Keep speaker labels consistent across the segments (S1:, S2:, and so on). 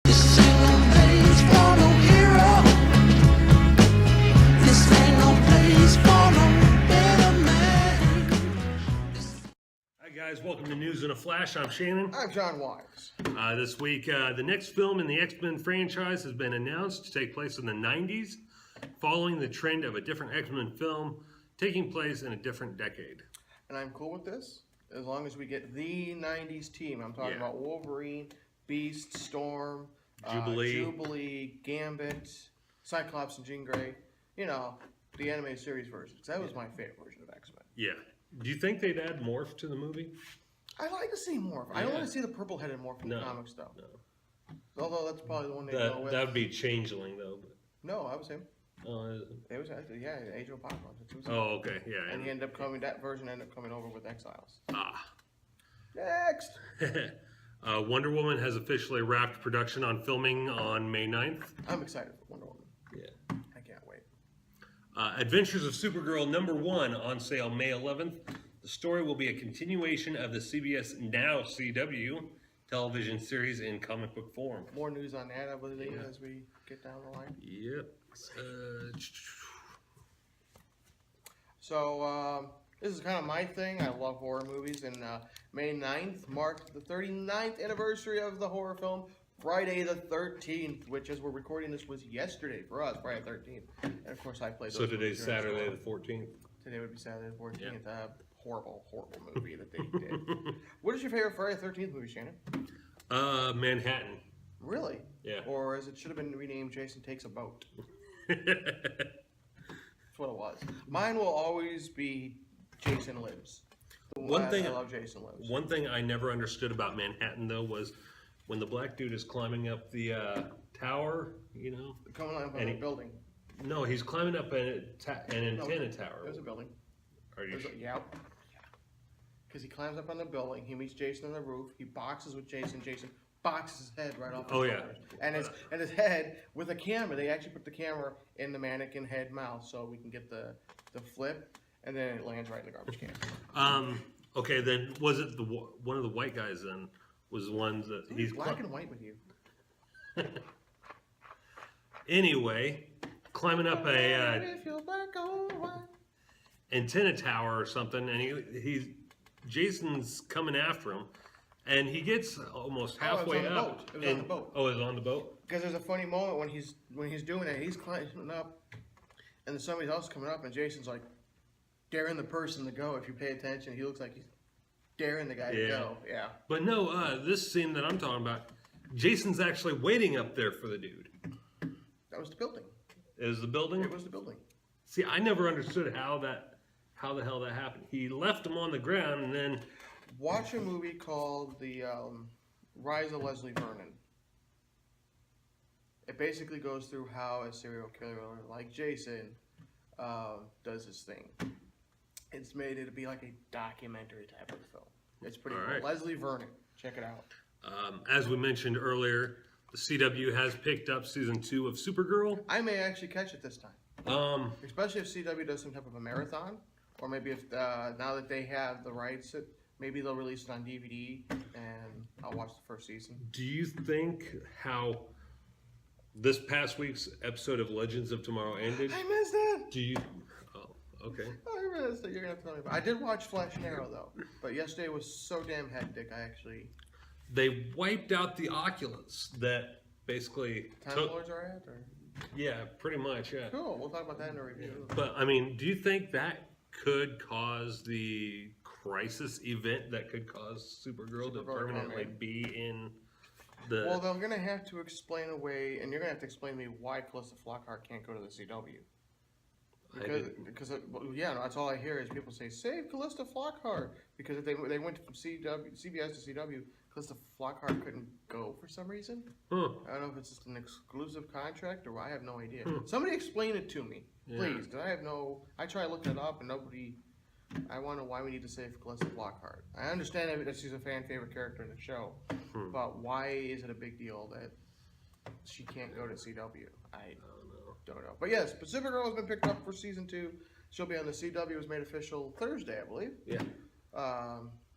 S1: This ain't no place for no hero. This ain't no place for no better man.
S2: Hi guys, welcome to News in a Flash. I'm Shannon.
S3: I'm John Wise.
S2: This week, the next film in the X-Men franchise has been announced to take place in the 90s, following the trend of a different X-Men film taking place in a different decade.
S3: And I'm cool with this, as long as we get the 90s team. I'm talking about Wolverine, Beast, Storm, Jubilee, Gambit, Cyclops, and Jean Grey. You know, the animated series version. Because that was my favorite version of X-Men.
S2: Yeah. Do you think they'd add Morph to the movie?
S3: I'd like to see Morph. I don't want to see the purple-headed Morph in the comics, though. No. Although that's probably the one they go with.
S2: That would be Changeling, though. But...
S3: No, that was him.
S2: Oh, is it?
S3: It was actually, Age of Apocalypse.
S2: Oh, okay, yeah.
S3: And he ended up coming, that version ended up coming over with Exiles.
S2: Ah.
S3: Next!
S2: Wonder Woman has officially wrapped production on filming on May 9th.
S3: I'm excited for Wonder Woman.
S2: Yeah.
S3: I can't wait.
S2: Adventures of Supergirl #1 on sale May 11th. The story will be a continuation of the CBS Now CW television series in comic book form.
S3: More news on that, I believe, as we get down the line.
S2: Yep.
S3: So, this is kind of my thing. I love horror movies, and May 9th marked the 39th anniversary of the horror film Friday the 13th, which, as we're recording this, was yesterday for us, Friday the 13th. And, of course, I played those.
S2: So today's Saturday the 14th?
S3: Today would be Saturday the 14th.
S2: Yeah.
S3: Horrible movie that they did. What is your favorite Friday the 13th movie, Shannon?
S2: Manhattan.
S3: Really?
S2: Yeah.
S3: Or as it should have been renamed, Jason Takes a Boat. That's what it was. Mine will always be Jason Lives. I love Jason Lives.
S2: One thing I never understood about Manhattan, though, was when the black dude is climbing up the tower, you know.
S3: Coming up on a building.
S2: No, he's climbing up an antenna tower.
S3: There's a building.
S2: Are you sure?
S3: Yeah. Because he climbs up on the building, he meets Jason on the roof, he boxes with Jason, Jason boxes his head right off his shoulders. And his head, with a camera, they actually put the camera in the mannequin head mouth so we can get the flip, and then it lands right in the garbage can.
S2: Okay, then was it one of the white guys then was the ones that he's
S3: black and white with you.
S2: Anyway, climbing up a antenna tower or something, and Jason's coming after him, and he gets almost halfway up.
S3: It was on the boat.
S2: Oh, it was on the boat?
S3: Because there's a funny moment when he's doing it. He's climbing up, and then somebody else is coming up, and Jason's like daring the person to go. If you pay attention, he looks like he's daring the guy to go. Yeah.
S2: But no, this scene that I'm talking about, Jason's actually waiting up there for the dude.
S3: That was the building.
S2: It was the building?
S3: It was the building.
S2: See, I never understood how the hell that happened. He left him on the ground, and then...
S3: Watch a movie called The Rise of Leslie Vernon. It basically goes through how a serial killer like Jason does his thing. It's made it to be like a documentary type of film. It's pretty cool. Right. Leslie Vernon. Check it out.
S2: As we mentioned earlier, the CW has picked up season 2 of Supergirl.
S3: I may actually catch it this time. Especially if CW does some type of a marathon. Or maybe if now that they have the rights, maybe they'll release it on DVD, and I'll watch the first season.
S2: Do you think how this past week's episode of Legends of Tomorrow ended?
S3: I missed it!
S2: Do you... Oh, okay.
S3: I missed it. You're going to have to tell me about it. I did watch Flash and Arrow, though. But yesterday was so damn hectic, I actually...
S2: They wiped out the Oculus that basically...
S3: Time Lords are at? Or?
S2: Yeah, pretty much, yeah.
S3: Cool. We'll talk about that in a review.
S2: But, I mean, do you think that could cause the crisis event that could cause Supergirl to permanently be in the...
S3: Well, they're going to have to explain away, and you're going to have to explain to me why Calista Flockhart can't go to the CW. Because that's all I hear is people say, save Calista Flockhart. Because if they went from CBS to CW, Calista Flockhart couldn't go for some reason. I don't know if it's just an exclusive contract or I have no idea. Somebody explain it to me, please. Because I try looking it up and nobody... I wonder why we need to save Calista Flockhart. I understand that she's a fan favorite character in the show, but why is it a big deal that she can't go to CW? I don't know. But yes, Pacific Girl has been picked up for season 2. She'll be on the CW. It was made official Thursday, I believe.
S2: Yeah.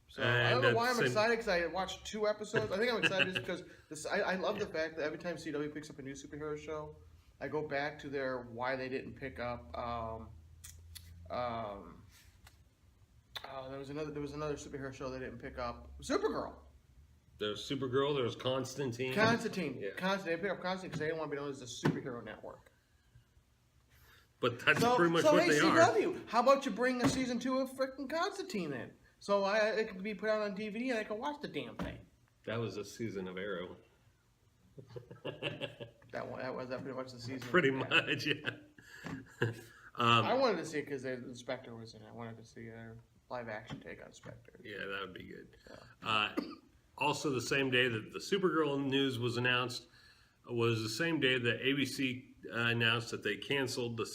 S3: So I don't know why I'm excited because I watched 2 episodes. I think I'm excited just because I love the fact that every time CW picks up a new superhero show, I go back to their why they didn't pick up. There was another superhero show they didn't pick up. Supergirl.
S2: There's Supergirl. There's Constantine.
S3: Yeah.
S2: Constantine.
S3: They picked up Constantine because they didn't want to be known as the superhero network.
S2: But that's pretty much what they are.
S3: CW, how about you bring a season 2 of freaking Constantine in? So it could be put out on DVD and I can watch the damn thing.
S2: That was a season of Arrow.
S3: that was pretty much the season.
S2: Pretty much, yeah.
S3: I wanted to see it because the Spectre was in it. I wanted to see a live action take on Spectre.
S2: Yeah, that would be good. Yeah. Also, the same day that the Supergirl news was announced was the same day that ABC announced that they canceled the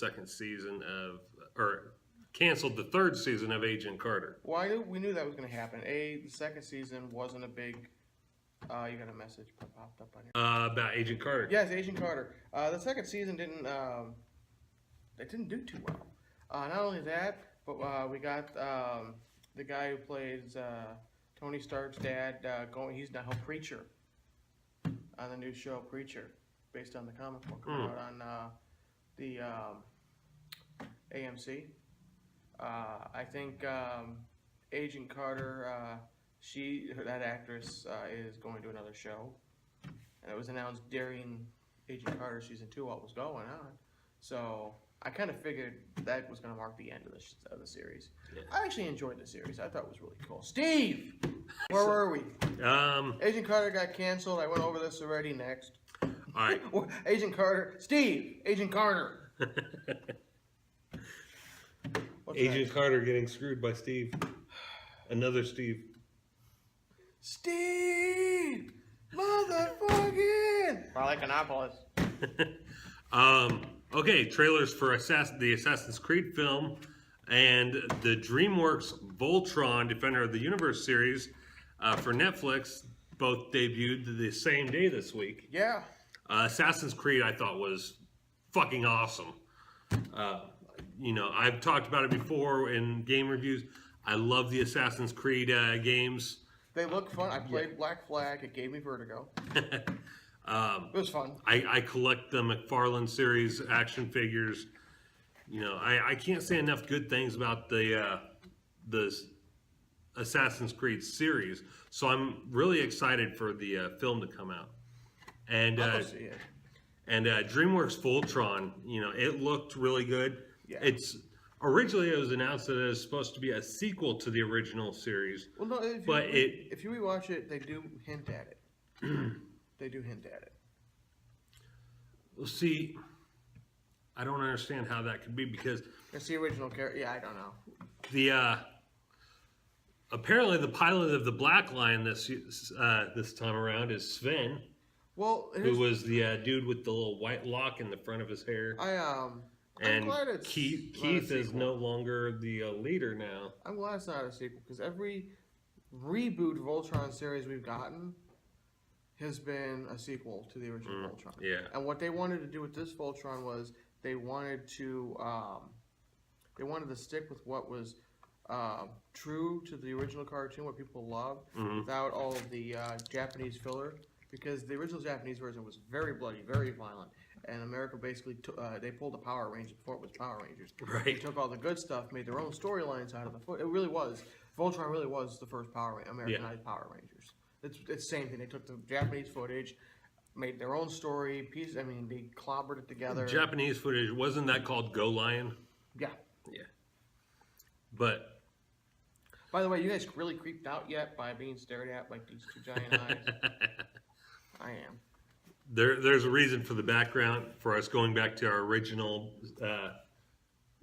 S2: canceled the 3rd season of Agent Carter.
S3: Well, we knew that was going to happen. The 2nd season wasn't a big. You got a message popped up on here.
S2: About Agent Carter.
S3: Yes, Agent Carter. The 2nd season didn't. It didn't do too well. Not only that, but we got the guy who plays Tony Stark's dad going. He's now Preacher on the new show Preacher, based on the comic book coming out on the AMC. I think Agent Carter, that actress is going to another show, and it was announced during Agent Carter season 2 what was going on. So I kind of figured that was going to mark the end of the series. Yeah. I actually enjoyed the series. I thought it was really cool. Steve, where were we? Agent Carter got canceled. I went over this already. Next.
S2: All right.
S3: Agent Carter. Steve. Agent Carter.
S2: Agent Carter getting screwed by Steve. Another Steve.
S3: Steve! Motherfucking! I like Annapolis.
S2: Okay, trailers for the Assassin's Creed film and the DreamWorks Voltron Defender of the Universe series for Netflix both debuted the same day this week.
S3: Yeah.
S2: Assassin's Creed I thought was fucking awesome. I've talked about it before in game reviews. I love the Assassin's Creed games.
S3: They look fun. I played Black Flag. It gave me vertigo. It was fun.
S2: I collect the McFarlane series action figures. I can't say enough good things about the Assassin's Creed series. So I'm really excited for the film to come out. And DreamWorks Voltron, it looked really good.
S3: Yeah.
S2: Originally it was announced that it was supposed to be a sequel to the original series.
S3: Well, no, if you rewatch it, they do hint at it. They do hint at it.
S2: Well, see, I don't understand how that could be because
S3: it's the original character. Yeah, I don't know.
S2: Apparently the pilot of the Black Line this time around is Sven.
S3: Well,
S2: who was the dude with the little white lock in the front of his hair. I'm glad it's Keith is no longer the leader now.
S3: I'm glad it's not a sequel because every reboot Voltron series we've gotten has been a sequel to the original Voltron.
S2: Yeah.
S3: And what they wanted to do with this Voltron was they wanted to stick with what was true to the original cartoon, what people loved, without all of the Japanese filler. Because the original Japanese version was very bloody, very violent. And America basically they pulled the Power Rangers before it was Power Rangers.
S2: Right.
S3: They took all the good stuff, made their own storylines out of it. It really was. Voltron really was the first Americanized Power Rangers. It's the same thing. They took the Japanese footage, made their own story. They clobbered it together.
S2: Japanese footage, wasn't that called Go Lion?
S3: Yeah.
S2: Yeah. But.
S3: By the way, you guys really creeped out yet by being stared at like these 2 giant eyes? I am.
S2: There's a reason for the background for us going back to our original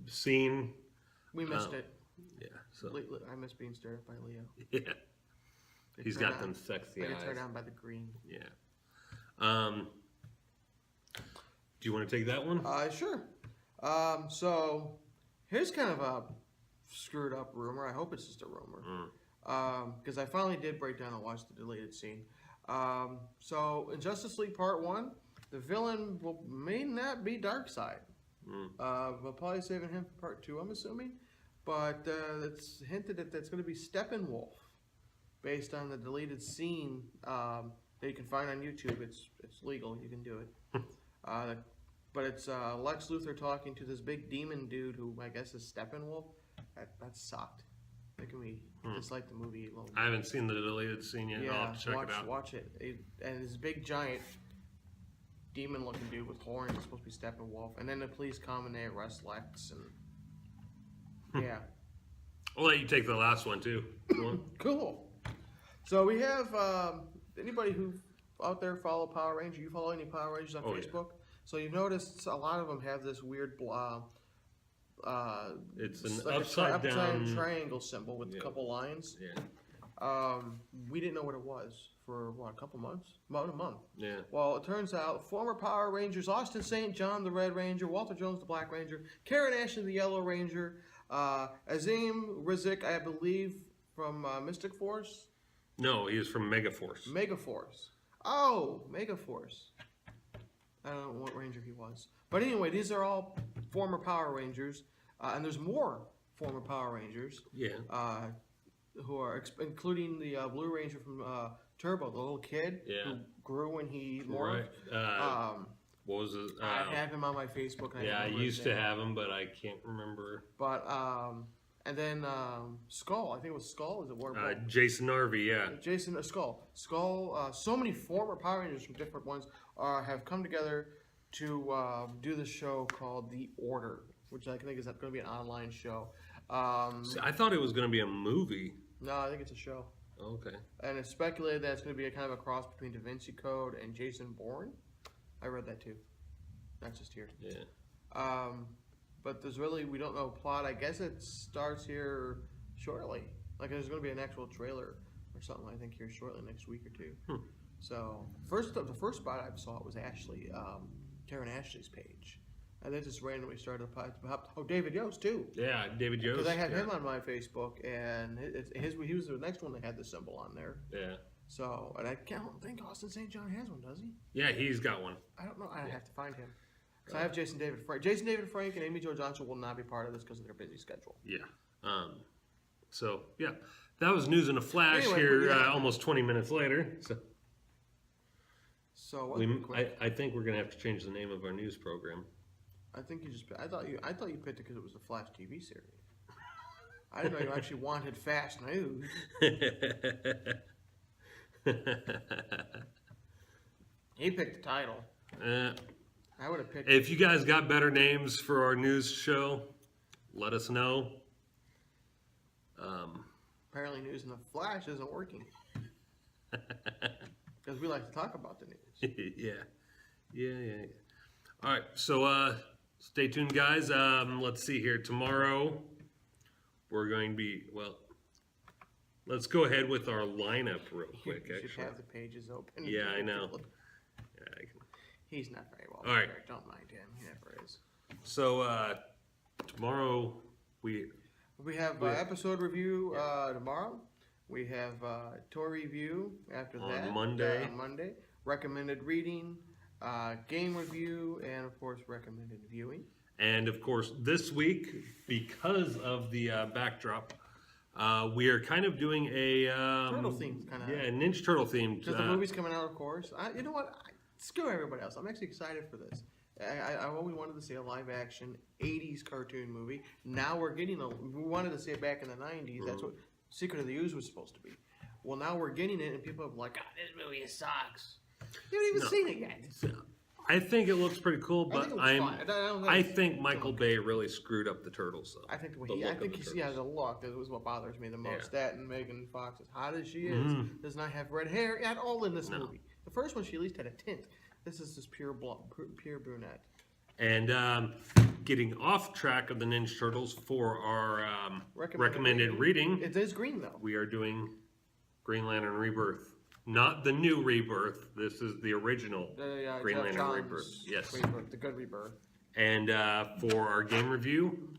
S2: scene.
S3: We missed it.
S2: Yeah. So
S3: I miss being stared at by Leo.
S2: Yeah. He's got them sexy eyes.
S3: They get turned on by the green.
S2: Yeah. Do you want to take that one?
S3: Sure. So here's kind of a screwed up rumor. I hope it's just a rumor. Because I finally did break down and watch the deleted scene. So in Justice League Part 1, the villain may not be Darkseid. We'll probably saving him for Part 2, I'm assuming. But it's hinted that that's going to be Steppenwolf. based on the deleted scene that you can find on YouTube. It's legal. You can do it. But it's Lex Luthor talking to this big demon dude who I guess is Steppenwolf. That sucked. Making me dislike the movie a little bit.
S2: I haven't seen the deleted scene yet. I'll have to check it out.
S3: Watch it. And this big giant demon-looking dude with horns is supposed to be Steppenwolf. And then the police come and they arrest Lex. And yeah.
S2: I'll let you take the last one too.
S3: Cool. So we have anybody who out there follow Power Ranger. You follow any Power Rangers on Facebook? Yeah. So you've noticed a lot of them have this weird
S2: it's an
S3: like
S2: upside down
S3: triangle symbol with a couple lines.
S2: Yeah.
S3: We didn't know what it was for a couple months? About a month.
S2: Yeah.
S3: Well, it turns out former Power Rangers Austin St. John, the Red Ranger, Walter Jones, the Black Ranger, Karen Ashley, the Yellow Ranger, Azim Rizik, I believe, from Mystic Force.
S2: No, he was from Megaforce.
S3: Megaforce. Oh, Megaforce. I don't know what Ranger he was. But anyway, these are all former Power Rangers. And there's more former Power Rangers.
S2: Yeah.
S3: Who are, including the Blue Ranger from Turbo, the little kid who grew when he morphed.
S2: Right. What was it?
S3: I have him on my Facebook.
S2: I used to have him, but I can't remember.
S3: But, and then Skull, I think it was Skull, is it Warner?
S2: Jason Narvi, yeah.
S3: Jason, Skull. Skull, so many former Power Rangers from different ones have come together to do this show called The Order, which I think is going to be an online show.
S2: See, I thought it was going to be a movie.
S3: No, I think it's a show.
S2: Okay.
S3: And it's speculated that it's going to be a kind of a cross between Da Vinci Code and Jason Bourne. I read that too. Not just here.
S2: Yeah.
S3: But there's really, we don't know plot. I guess it starts here shortly. Like there's going to be an actual trailer or something, I think, here shortly, next week or two. So, the first spot I saw was Ashley, Karen Ashley's page. And then just randomly started to David Yost too.
S2: Yeah, David Yost.
S3: Because I had him on my Facebook, and he was the next one that had the symbol on there.
S2: Yeah.
S3: So, and I don't think Austin St. John has one, does he?
S2: Yeah, he's got one.
S3: I don't know. I have to find him. So I have Jason David Frank. Jason David Frank and Amy Jo Johnson will not be part of this because of their busy schedule.
S2: Yeah. So, yeah. That was news in a flash almost 20 minutes later. So I think we're going to have to change the name of our news program.
S3: I think you just. I thought you picked it because it was a Flash TV series. I didn't know you actually wanted fast news. He picked the title. I would have picked.
S2: If you guys got better names for our news show, let us know.
S3: Apparently, News in the Flash isn't working because we like to talk about the news.
S2: Yeah. All right, so stay tuned, guys. Let's see here. Tomorrow, we're going to be let's go ahead with our lineup real quick.
S3: You should have the pages open.
S2: Yeah, I know.
S3: He's not very well.
S2: All right.
S3: Don't mind him. He never is.
S2: So tomorrow we
S3: have episode review tomorrow. We have toy review after that.
S2: On Monday.
S3: Monday. Recommended reading, game review, and of course recommended viewing.
S2: And of course this week, because of the backdrop, we are kind of doing a
S3: turtle themed kind of.
S2: Yeah, Ninja Turtle themed.
S3: Because the movie's coming out, of course. You know what? Screw everybody else. I'm actually excited for this. I always wanted to see a live action 80s cartoon movie. Now we're getting we wanted to see it back in the 90s. That's what Secret of the Ooze was supposed to be. Well, now we're getting it, and people are like, God, this movie sucks. You haven't even seen it yet.
S2: I think it looks pretty cool, but I think Michael Bay really screwed up the turtles. Though.
S3: I think the look is what bothers me the most. That and Megan Fox, as hot as she is, does not have red hair at all in this movie. The first one, she at least had a tint. This is just pure brunette.
S2: And getting off track of the Ninja Turtles for our recommended reading.
S3: It is green, though.
S2: We are doing Green Lantern Rebirth. Not the new Rebirth. This is the original Green Lantern
S3: John's
S2: Rebirth. Yes.
S3: Rebirth, the good Rebirth.
S2: And for our game review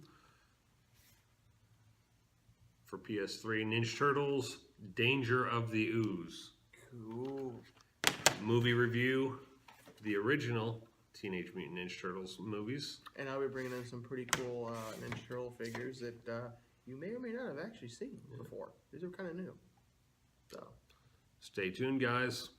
S2: for PS3, Ninja Turtles, Danger of the Ooze.
S3: Cool.
S2: Movie review, the original Teenage Mutant Ninja Turtles movies.
S3: And I'll be bringing in some pretty cool Ninja Turtle figures that you may or may not have actually seen before. These are kind of new.
S2: So, stay tuned, guys.